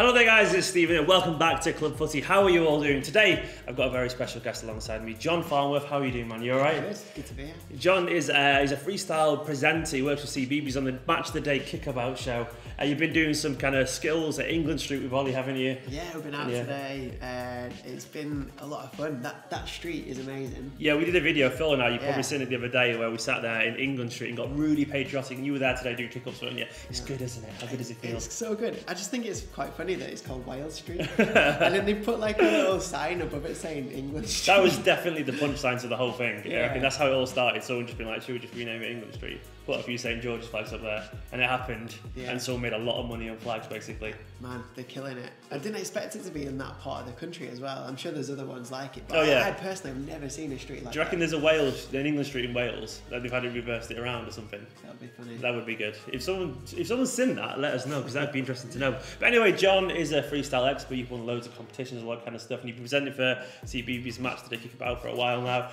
Hello there guys, it's Stephen and welcome back to Club Footy. How are you all doing? Today I've got a very special guest alongside me, John Farnworth. How are you doing, man? You alright? Good to be here. John is he's a freestyle presenter. He works with CBeebies. He's on the Match of the Day Kickabout show. You've been doing some kind of skills at England Street with Ollie, haven't you? Yeah, we've been out today and it's been a lot of fun. That street is amazing. Yeah, we did a video, Phil and I, you've probably seen it the other day, where we sat there in England Street and got really patriotic, and you were there today doing kick-ups, weren't you? It's good, isn't it? How good does it feel? It's so good. I just think it's quite funny that it's called Wales Street. And then they put like a little sign above it saying England Street. That was definitely the punchline to the whole thing. Yeah. I think that's how it all started. Someone just been like, should we just rename it England Street? Put a few St George's flags up there. And it happened. Yeah. And someone made a lot of money on flags, basically. Man, they're killing it. I didn't expect it to be in that part of the country as well. I'm sure there's other ones like it. But I personally have never seen a street like that. Do you reckon there's an England Street in Wales that they've had it reversed it around or something? That would be funny. That would be good. If someone's seen that, let us know, because that'd be interesting to know. But anyway, John is a freestyle expert. You've won loads of competitions, a lot of kind of stuff, and you've presented for CBeebies Match of the Day Kickabout for a while now.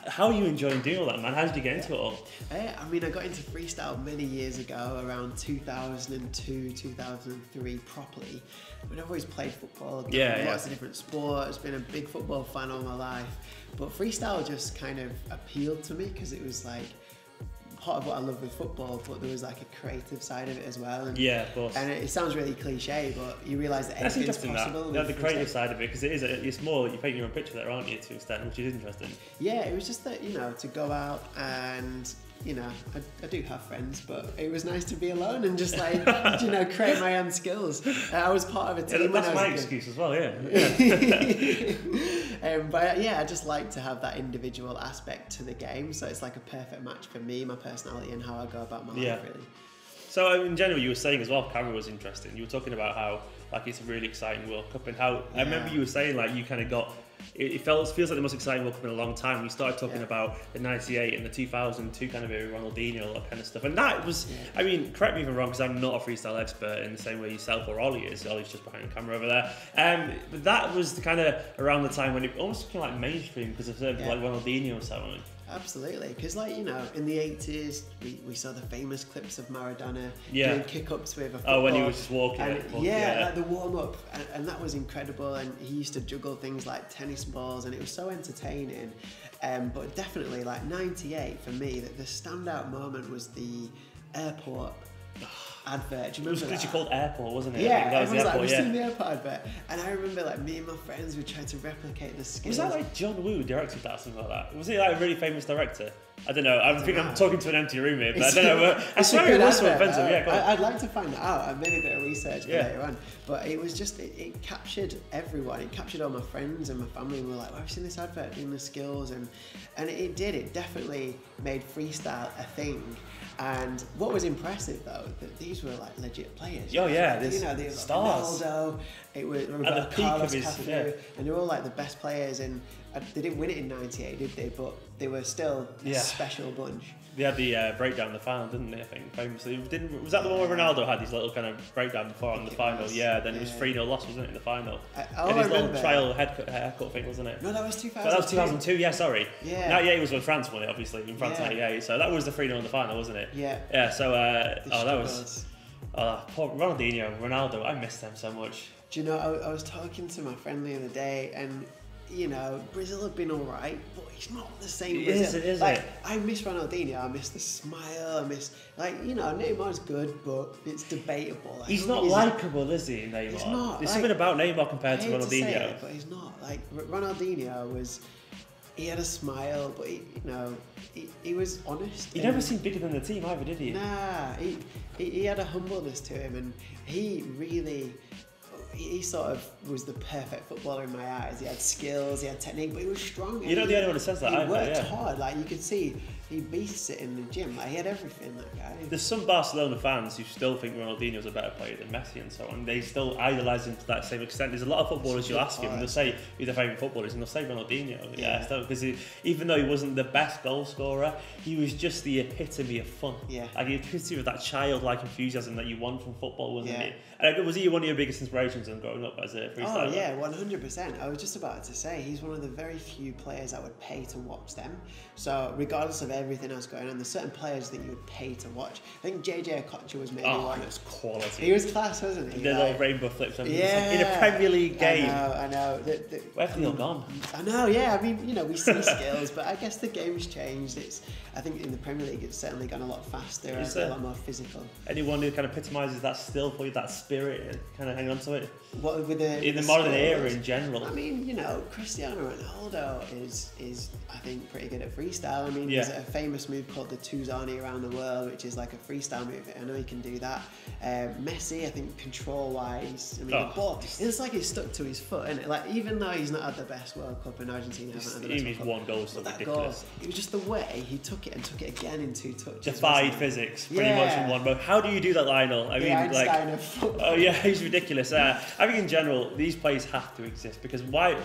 How are you enjoying doing all that, man? How did you get into it all? I mean, I got into freestyle many years ago, around 2002, 2003 properly. I mean, I've always played football, lots of different sports, been a big football fan all my life. But freestyle just kind of appealed to me because it was like part of what I love with football, but there was like a creative side of it as well. And, yeah, of course. And it sounds really cliche, but you realise that anything's possible. That's the creative side of it, because it's more, you paint your own picture there, aren't you, to an extent, which is interesting. Yeah, it was just that, to go out and, I do have friends, but it was nice to be alone and just like, create my own skills. I was part of a team. Yeah, that's my excuse as well, yeah. But yeah, I just like to have that individual aspect to the game, so it's like a perfect match for me, my personality, and how I go about my life, really. So in general, you were saying as well, camera was interesting. You were talking about how like it's a really exciting World Cup, and how I remember you were saying like you kind of got. It feels like the most exciting World Cup in a long time. We started talking about the '98 and the 2002 kind of era, Ronaldinho, all that kind of stuff. And that was, I mean, correct me if I'm wrong, because I'm not a freestyle expert in the same way yourself or Ollie is. Ollie's just behind the camera over there. But that was kind of around the time when it almost became like mainstream because of like Ronaldinho or something. Absolutely, because in the 80s, we saw the famous clips of Maradona doing kick-ups with a football. Oh, when he was just walking. And like the warm-up, and that was incredible, and he used to juggle things like tennis balls, and it was so entertaining. But definitely, like 98, for me, the standout moment was the airport advert. Do you remember that? It was literally called Airport, wasn't it? Yeah, everyone's like, we've seen the airport advert. And I remember like me and my friends would try to replicate the skills. Was that like John Woo directed that or something like that? Was he like a really famous director? I don't know. I think I'm talking to an empty room here, but I don't know. I swear it was so offensive. Yeah, go on. I'd like to find that out. I made a bit of research later on. But it was just, it captured everyone. It captured all my friends and my family. And we were like, well, I've seen this advert doing the skills. And it did. It definitely made freestyle a thing. And what was impressive though, that these were like legit players. Oh yeah, they were stars. Ronaldo, it was Roberto Carlos, Cafu, and they were all like the best players. And they didn't win it in '98, did they? But they were still a special bunch. They had the breakdown in the final, didn't they? I think famously. Was that the one where Ronaldo had his little kind of breakdown before on the final? Yeah, then it was 3-0 loss, wasn't it, in the final? His little trial haircut thing, wasn't it? No, that was 2002. That was 2002. Yeah, sorry. Yeah. 98 was when France won it, obviously in France '98. So that was the 3-0 in the final, wasn't it? Yeah. Yeah. So that was. Poor Ronaldinho, Ronaldo. I miss them so much. Do you know? I was talking to my friend the other day, and Brazil have been alright, but it's not the same Brazil. Is it? I miss Ronaldinho, I miss the smile, I miss, Neymar's good, but it's debatable. He's not likeable, is he, Neymar? He's not. There's something about Neymar compared to Ronaldinho. To say it, but he's not. Like, Ronaldinho he had a smile, but he was honest. He never seemed bigger than the team either, did he? Nah, he had a humbleness to him, and he sort of was the perfect footballer in my eyes. He had skills, he had technique, but he was strong. You're not the only one who says that. He worked hard. Like, you could see, he beasts it in the gym. Like, he had everything, that guy. There's some Barcelona fans who still think Ronaldinho's a better player than Messi and so on. They still idolise him to that same extent. There's a lot of footballers you'll ask him, and they'll say who their favourite footballer is, and they'll say Ronaldinho. Because even though he wasn't the best goal scorer, he was just the epitome of fun. Yeah. Like, the epitome of that childlike enthusiasm that you want from football, wasn't it? And was he one of your biggest inspirations in growing up as a freestyler? Oh yeah, 100%. I was just about to say, he's one of the very few players I would pay to watch them. So regardless of everything else going on, there's certain players that you would pay to watch. I think JJ Okocha was maybe one. He was quality. He was class, wasn't he? The little rainbow flips. In a Premier League game. I know. Where have they all gone? I know, yeah. I mean, we see skills, but I guess the game's changed. I think in the Premier League, it's certainly gone a lot faster, a lot more physical. Anyone who kind of epitomises that still for you, that spirit, and kind of hang on to it? What in the modern era in general? I mean, Cristiano Ronaldo is I think pretty good at freestyle. I mean, there's a famous move called the Tuzani around the world, which is like a freestyle move. I know he can do that. Messi, I think control-wise, I mean, the ball, it's like he's stuck to his foot, isn't it? Like, even though he's not had the best World Cup in Argentina, his one goal was so ridiculous. It was just the way he took it and took it again in 2 touches. Defied physics, pretty much in one move. How do you do that, Lionel? I mean, Einstein of football. Oh yeah, he's ridiculous. I think in general, these players have to exist because why?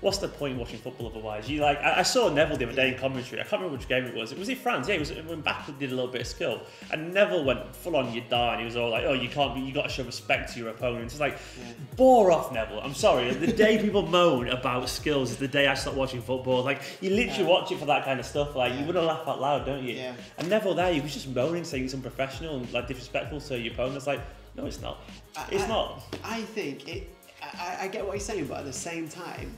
What's the point watching football otherwise? I saw Neville the other day in commentary. I can't remember which game it was. Was it France? Yeah, it was when Mbappe did a little bit of skill, and Neville went full on you die, and he was all like, "Oh, you got to show respect to your opponents." It's like, bore off, Neville. I'm sorry. The day people moan about skills is the day I start watching football. Like, you literally watch it for that kind of stuff. Like, you want to laugh out loud, don't you? Yeah. And Neville there, he was just moaning, saying it's unprofessional and like disrespectful to your opponents. Like, no, it's not. It's not. I think I get what he's saying, but at the same time,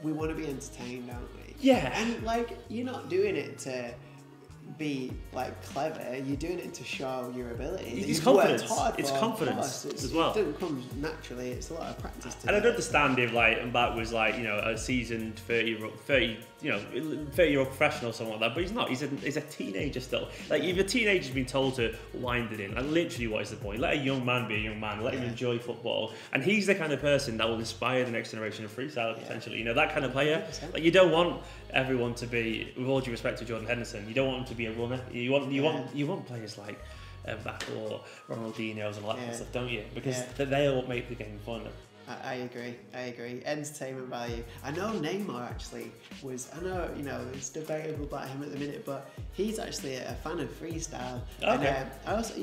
we want to be entertained, don't we? Yeah. And like, you're not doing it to be like clever, you're doing it to show your ability. It's confidence. It's confidence as well. It doesn't come naturally, it's a lot of practice to and I'd understand if like Mbappe was like, a seasoned 30-year-old professional or something like that, but he's not. He's a teenager still. Like, if a teenager's been told to wind it in, like, literally what is the point? Let a young man be a young man, let him enjoy football. And he's the kind of person that will inspire the next generation of freestyle potentially. That kind of player. 100%. Like, you don't want everyone to be, with all due respect to Jordan Henderson, you don't want him to be a runner. You want players like Mbappe or Ronaldinho's and all that kind of stuff, don't you? Because they all make the game fun. I agree. Entertainment value. I know Neymar actually was. I know it's debatable about him at the minute, but he's actually a fan of freestyle. Okay. And I also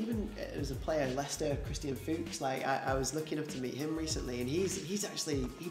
as a player, Leicester, Christian Fuchs. Like I was lucky enough to meet him recently, and he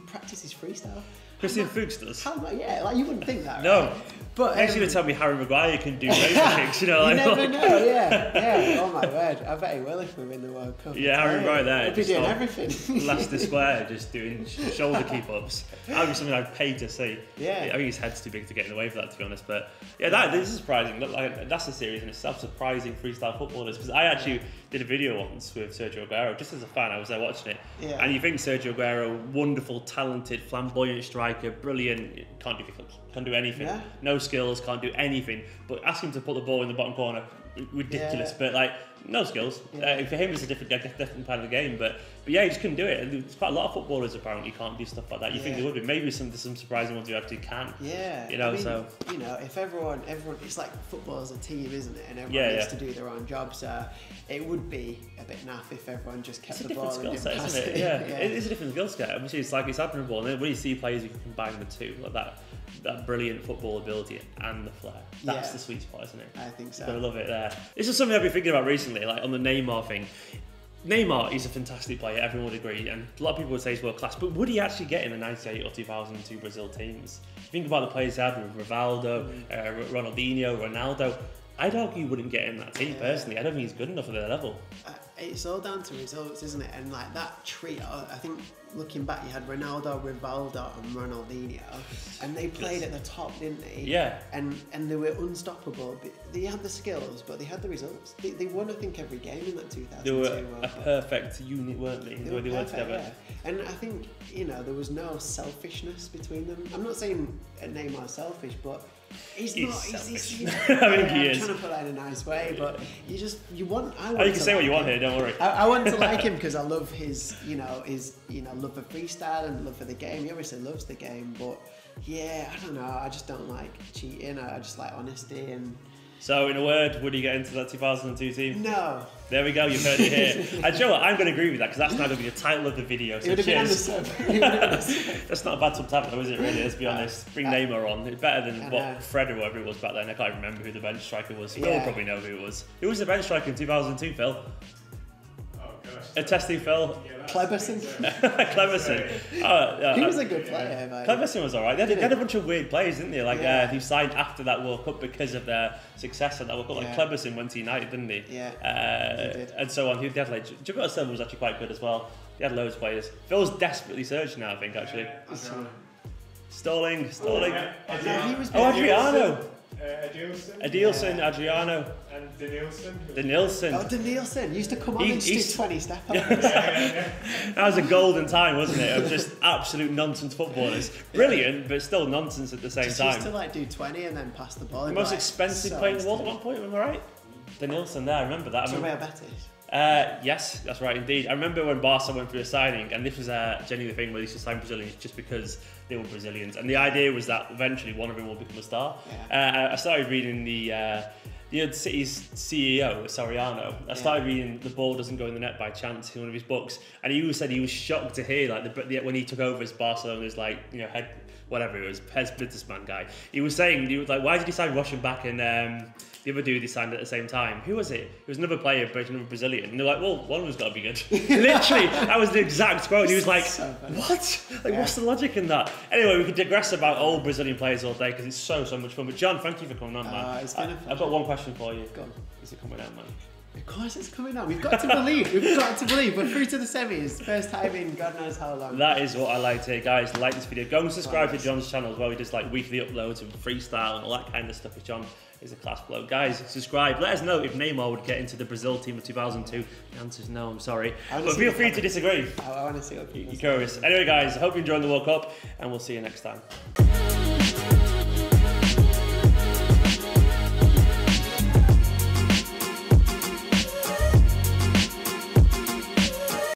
practices freestyle. Christian Fuchs does? Yeah, like you wouldn't think that. No. Right? But next you would tell me Harry Maguire can do things, you never know, yeah. Oh my word, I bet he will if we win the World Cup. Yeah, Harry Maguire there. He'll be doing everything. Leicester Square, just doing shoulder keep-ups. That would be something I'd pay to see. Yeah. I think his head's too big to get in the way for that, to be honest. But yeah, this is surprising. Look, like, that's a series in itself, surprising freestyle footballers. Because I actually did a video once with Sergio Aguero, just as a fan. I was there watching it. Yeah. And you think Sergio Aguero, wonderful, talented, flamboyant striker, brilliant, can't do anything. Yeah. No skills, can't do anything. But ask him to put the ball in the bottom corner, ridiculous. But like, no skills. For him, it's a different part of the game. But yeah, he just couldn't do it. And there's quite a lot of footballers apparently can't do stuff like that. You think they would be? Maybe some surprising ones who actually can. Yeah. I mean, if everyone, it's like football is a team, isn't it? And everyone needs to do their own job. So it would be a bit naff if everyone just kept the ball. It's a different skill set, isn't it? Yeah, it is a different skill set. Obviously, it's admirable. And when you see players who can combine the two, like that brilliant football ability and the flair, that's the sweet spot, isn't it? I think so. I love it there. This is something I've been thinking about recently, like on the Neymar thing. Neymar is a fantastic player, everyone would agree, and a lot of people would say he's world class, but would he actually get in the 98 or 2002 Brazil teams? Think about the players he had with Rivaldo, Ronaldinho, Ronaldo. I'd argue he wouldn't get in that team personally. I don't think he's good enough for their level. It's all down to results, isn't it? And like that trio, I think looking back, you had Ronaldo, Rivaldo, and Ronaldinho, and they played at the top, didn't they? Yeah. And they were unstoppable. They had the skills, but they had the results. They won, I think, every game in that 2002 They were World a Cup. Perfect unit, weren't they? They were together. Yeah. And I think there was no selfishness between them. I'm not saying Neymar's selfish, but he's not. He's I think he is. I'm trying to put that in a nice way, but you want. You can say what you want here. Don't worry. I want to like him because I love his love for freestyle and love for the game. He obviously loves the game, but I don't know. I just don't like cheating. I just like honesty and. So, in a word, would he get into that 2002 team? No. There we go, you've heard it here. And you know what, I'm going to agree with that, because that's now going to be the title of the video. So cheers. That's not a bad to have, though, is it, really? Let's be honest. Bring Neymar on. It's better than what Fred or whatever it was back then. I can't remember who the bench striker was. Phil will probably know who it was. Who was the bench striker in 2002, Phil? Oh, gosh. Testing Phil. Cleberson. Cleberson. He was a good player, mate. Cleberson was alright. They had a bunch of weird players, didn't they? Like, who signed after that World Cup because of their success at that World Cup. Like, Cleberson went to United, didn't he? Yeah. He did. And so on. They had, like, Gilberto Silva was actually quite good as well. They had loads of players. Phil's desperately searching now, I think, actually. Stalling. Adriano. Adilson, Adriano. And Denilson. Oh, Denilson used to come on and do 20 step overs. That was a golden time, wasn't it? Of just absolute nonsense footballers. Brilliant, but still nonsense at the same time. Used to like do 20 and then pass the ball. The most expensive player in the world at one point, am I right? Denilson there, I remember that. Real Betis. Yes, that's right indeed. I remember when Barca went through a signing, and this was a genuine thing where they used to sign Brazilians just because they were Brazilians, and the idea was that eventually one of them will become a star. I started reading the City's CEO, Soriano. I started reading "The Ball Doesn't Go in the Net by Chance" in one of his books, and he said he was shocked to hear like when he took over as Barcelona's head, whatever it was, businessman guy. He was like, why did he sign Russian back and the other dude he signed at the same time? Who was it? It was another player, but another Brazilian. And they're like, well, one of them's got to be good. Literally, that was the exact quote. And he was like, what? Like, what's the logic in that? Anyway, we could digress about old Brazilian players all day because it's so much fun. But John, thank you for coming on, man. It's been a pleasure. I've got one question for you. Go on. Is it coming out, man? Of course it's coming on. We've got to believe. We're through to the semis. First time in God knows how long. That is what I like to hear. Guys, like this video. Go and subscribe to John's channel as well. He does like weekly uploads and freestyle and all that kind of stuff. With John is a class bloke. Guys, subscribe. Let us know if Neymar would get into the Brazil team of 2002. The answer is no, I'm sorry. But feel free to disagree. I want to see what you're curious. Anyway, guys, I hope you're enjoying the World Cup, and we'll see you next time.